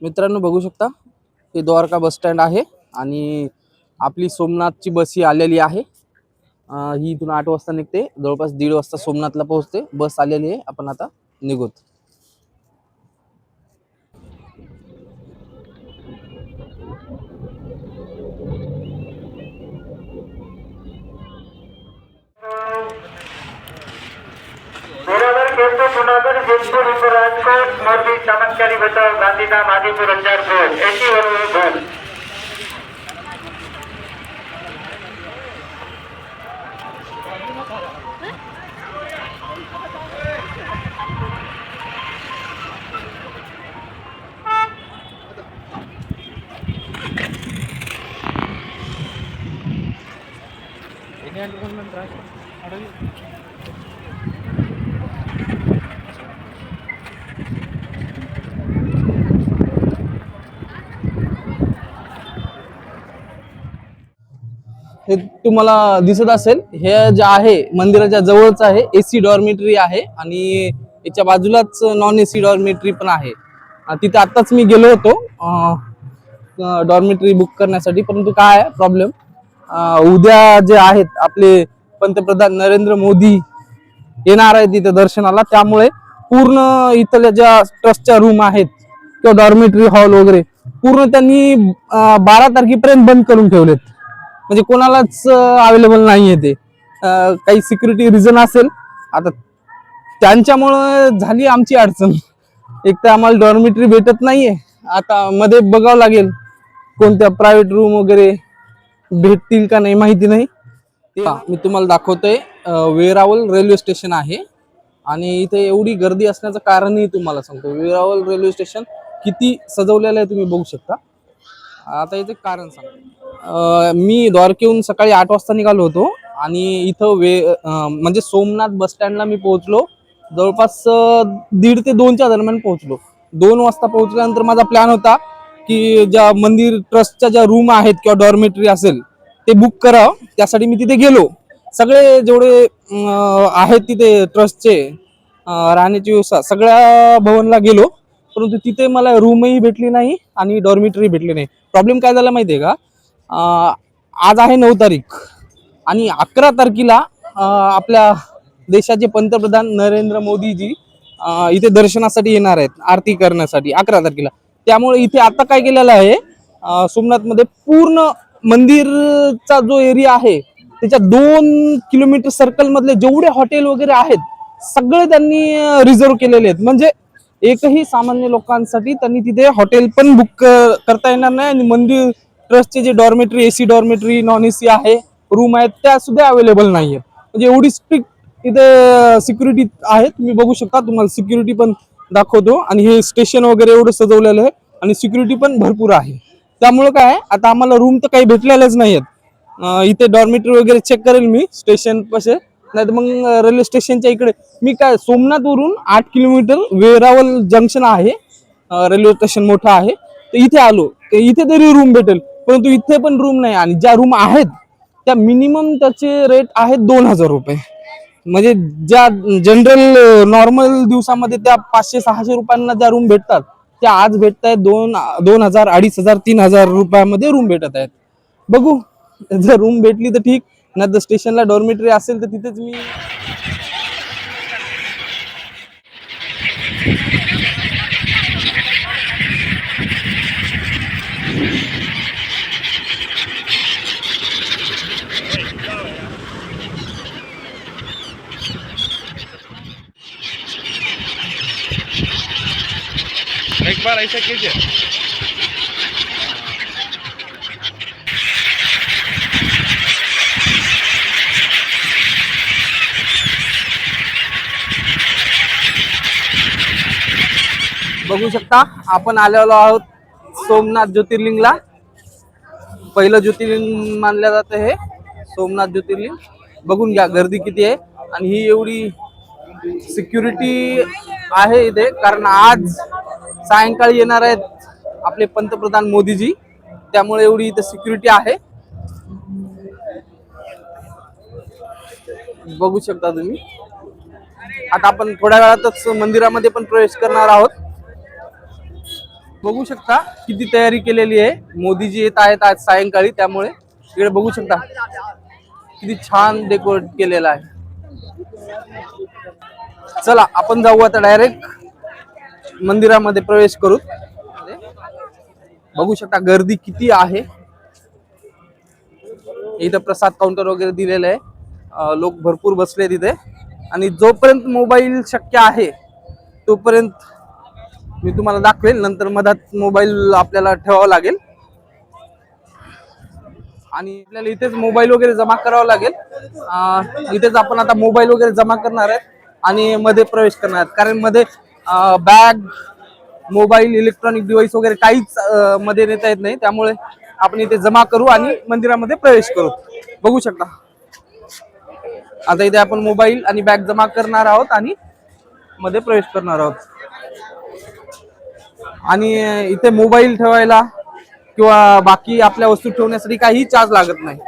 मित्रांनो बघू शकता हे द्वारका बस स्टँड आहे आणि आपली सोमनाथची बस ही आलेली आहे। ही इथून 8 वाजता निघते, जवळपास 1:30 वाजता सोमनाथला पोहोचते। बस आलेली आहे, आपण आता निघूत। राजकोट मोरबी चमत्कारी बचाव गांधीधाम आदिपुर अंजारपुर ऐसी गोल हे तुम्हाला दिसत असेल, हे जे आहे मंदिराच्या जवळच आहे, एसी डॉर्मेटरी आहे आणि याच्या बाजूलाच नॉन एसी डॉर्मेटरी पण आहे। तिथे आताच मी गेलो होतो डॉर्मेटरी बुक करण्यासाठी, परंतु काय आहे प्रॉब्लेम, उद्या जे आहेत आपले पंतप्रधान नरेंद्र मोदी येणार आहेत तिथे दर्शनाला, त्यामुळे पूर्ण इथल्या ज्या ट्रस्टच्या रूम आहेत किंवा डॉर्मेटरी हॉल वगैरे पूर्ण त्यांनी 12 तारखेपर्यंत बंद करून ठेवलेत। म्हणजे कोणालाच अवेलेबल नाहीये ते, काही सिक्युरिटी रिझन असेल। आता त्यांच्यामुळे झाली आमची अडचण, एक तर आम्हाला डॉर्मेटरी भेटत नाहीये, आता मध्ये बघावं लागेल कोणत्या प्रायव्हेट रूम वगैरे भेटतील का नाही माहिती नाही। मी तुम्हाला दाखवतोय, वेरावल रेल्वे स्टेशन आहे आणि इथे एवढी गर्दी असण्याचं कारणही तुम्हाला सांगतो। वेरावल रेल्वे स्टेशन किती सजवलेलं आहे तुम्ही बघू शकता। आता याचं कारण सांगतो, मी द्वारकेहून सकाळी 8 वाजता निघालो होतो आणि इथं म्हणजे सोमनाथ बस स्टँडला मी पोहोचलो जवळपास 1:30 ते 2च्या दरम्यान पोहोचलो। 2 वाजता पोहोचल्यानंतर माझा प्लॅन होता की ज्या मंदिर ट्रस्टच्या ज्या रूम आहेत किंवा डॉर्मेटरी असेल ते बुक करावं, त्यासाठी मी तिथे गेलो। सगळे जेवढे आहेत तिथे ट्रस्टचे राहण्याची व्यवस्था सगळ्या भवनला गेलो, परंतु तिथे मला रूमही भेटली नाही आणि डॉर्मेटरी भेटली नाही। प्रॉब्लेम काय झाला माहितीये का, आज आहे 9 तारीख आणि 11 तारखेला आपल्या देशाचे पंतप्रधान नरेंद्र मोदीजी इथे दर्शनासाठी येणार आहेत, आरती करण्यासाठी 11 तारखेला। त्यामुळे इथे आता काय केलेलं आहे, सोमनाथ मध्ये पूर्ण मंदिरचा जो एरिया आहे त्याच्या 2 किलोमीटर सर्कल मधले जेवढे हॉटेल वगैरे आहेत सगळे त्यांनी रिझर्व केलेले आहेत। म्हणजे एकही सामान्य लोकांसाठी त्यांनी तिथे हॉटेल पण बुक करता येणार नाही आणि मंदिर ट्रस्टचे जे dormitory, AC dormitory, non AC आहे रूम आहेत त्या सुद्धा अवेलेबल नाहीये। म्हणजे एवढी स्ट्रिक्ट इथे सिक्युरिटी आहे, तुम्ही बघू शकता। तुम्हाला सिक्युरिटी पण दाखवतो आणि हे स्टेशन वगैरे एवढं सजवलेलं आहे आणि सिक्युरिटी पण भरपूर आहे। त्यामुळे काय आता आम्हाला रूम तर काही भेटलेलेच नाहीयेत। इथे डॉर्मेटरी वगैरे चेक करेल मी स्टेशन पाशी, नाही तर मग रेल्वे स्टेशनच्या इकडे मी काय सोमनाथ वरून 8 किलोमीटर वेरावल जंक्शन आहे, रेल्वे स्टेशन मोठं आहे, तर इथे आलो, इथे तरी रूम भेटेल, परंतु इथे पण रूम नाही आणि ज्या रूम आहेत त्या मिनिमम त्याचे रेट आहेत 2000 रुपये। म्हणजे ज्या जनरल नॉर्मल दिवसामध्ये त्या 500-600 रुपयांना ज्या रूम भेटतात त्या आज भेटत आहेत 2000, 2500, 3000 रुपयामध्ये रूम भेटत आहेत। बघू जर रूम भेटली तर ठीक, नाही तर स्टेशनला डॉर्मेटरी असेल तर तिथेच मी एक बार ऐसा कीजिए। बघू शकता आपण आलेलो आहोत सोमनाथ ज्योतिर्लिंगला। पहिलं ज्योतिर्लिंग मानलं जातं हे सोमनाथ ज्योतिर्लिंग। बघून घ्या गर्दी किती आहे आणि ही एवढी सिक्युरिटी आहे इथे, कारण आज सायंकाळी येणार आहेत आपले पंतप्रधान मोदीजी, त्यामुळे एवढी इथे सिक्युरिटी आहे। बघू शकता तुम्ही। आता आपण थोड्या वेळातच मंदिरामध्ये पण प्रवेश करणार आहोत। बघू शकता किती तयारी केलेली आहे. मोदीजी येत आहेत आज सायंकाळी, त्यामुळे इकडे बघू शकता किती छान डेकोरेट केलेलं आहे. चला आपण जाऊ आता डायरेक्ट मंदिरामध्ये प्रवेश करू. बघू शकता गर्दी किती आहे. इथं प्रसाद काउंटर वगैरे दिलेलं आहे. लोक भरपूर बसले तिथे आणि जोपर्यंत मोबाईल शक्य आहे तोपर्यंत मी तुम्हाला दाखवेल. नंतर मधात मोबाईल आपल्याला ठेवावा लागेल आणि आपल्याला इथेच मोबाईल वगैरे जमा करावा लागेल. इथेच आपण आता मोबाईल वगैरे जमा करणार आहेत आणि मध्ये प्रवेश करणार आहेत. कारण मध्ये बॅग, मोबाईल, इलेक्ट्रॉनिक डिव्हाइस वगैरे काहीच मध्ये नेता येत नाही. त्यामुळे आपण इथे जमा करू आणि मंदिरामध्ये प्रवेश करू. बघू शकता आता इथे आपण मोबाईल आणि बॅग जमा करणार आहोत आणि मध्ये प्रवेश करणार आहोत. आणि इथे मोबाईल ठेवायला किंवा बाकी आपल्या वस्तू ठेवण्यासाठी काही चार्ज लागत नाही.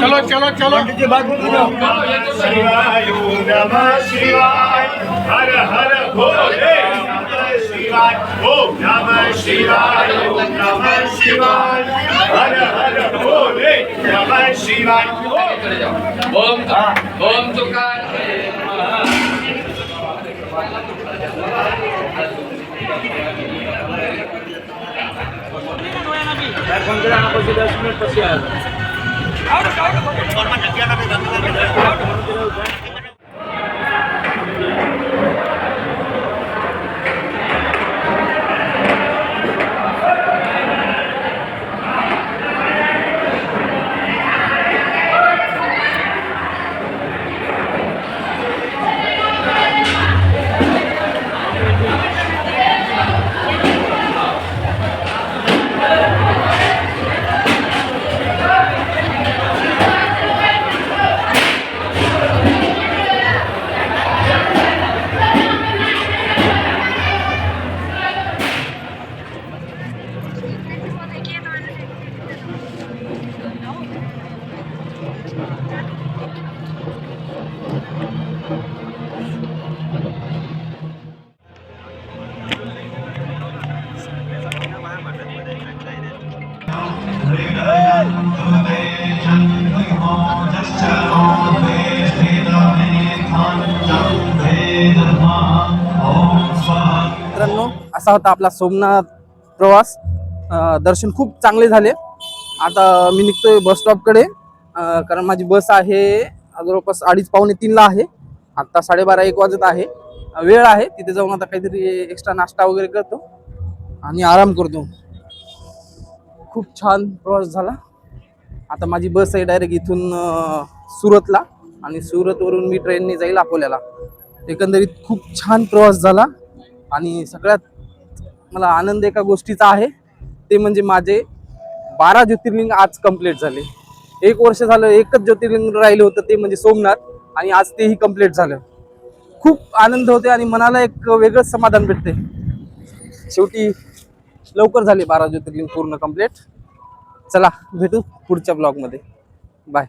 चलो चलो चलो शिवाय ओम नमः शिवाय हर हर भोले नमः शिवाय ओम नमः शिवाय ओम नमः शिवाय हर हर भोले नमः शिवाय ओम तुकार मित्रांनो, असा होता आपला सोमनाथ प्रवास. दर्शन खूप चांगले झाले. आता मी निघतोय बस स्टॉपकडे, कारण माझी बस आहे जवळपास 2:30-3:45 आहे. आता 12:30-1 वाजत आहे. वेळ आहे. तिथे जाऊन आता काहीतरी एक्स्ट्रा नाश्ता वगैरे करतो आणि आराम करतो. खूप छान प्रवास झाला. आता माझी बस आहे डायरेक्ट इथून सुरतला आणि सुरतवरून मी ट्रेनने जाईल अकोल्याला. एकंदरीत खूप छान प्रवास झाला आणि सगळ्यात मला आनंद एका गोष्टीचा आहे, ते म्हणजे माझे 12 ज्योतिर्लिंग आज कंप्लीट झाले. 1 वर्ष झालं एकच ज्योतिर्लिंग राहिलं होतं, ते म्हणजे सोमनाथ, आणि आज तेही कंप्लीट झालं. खूप आनंद होते आणि मनाला एक वेगळंच समाधान भेटते. शेवटी लवकर झाले 12 ज्योतिर्लिंग पूर्ण कंप्लीट. चला भेटू पुढच्या ब्लॉगमध्ये. बाय.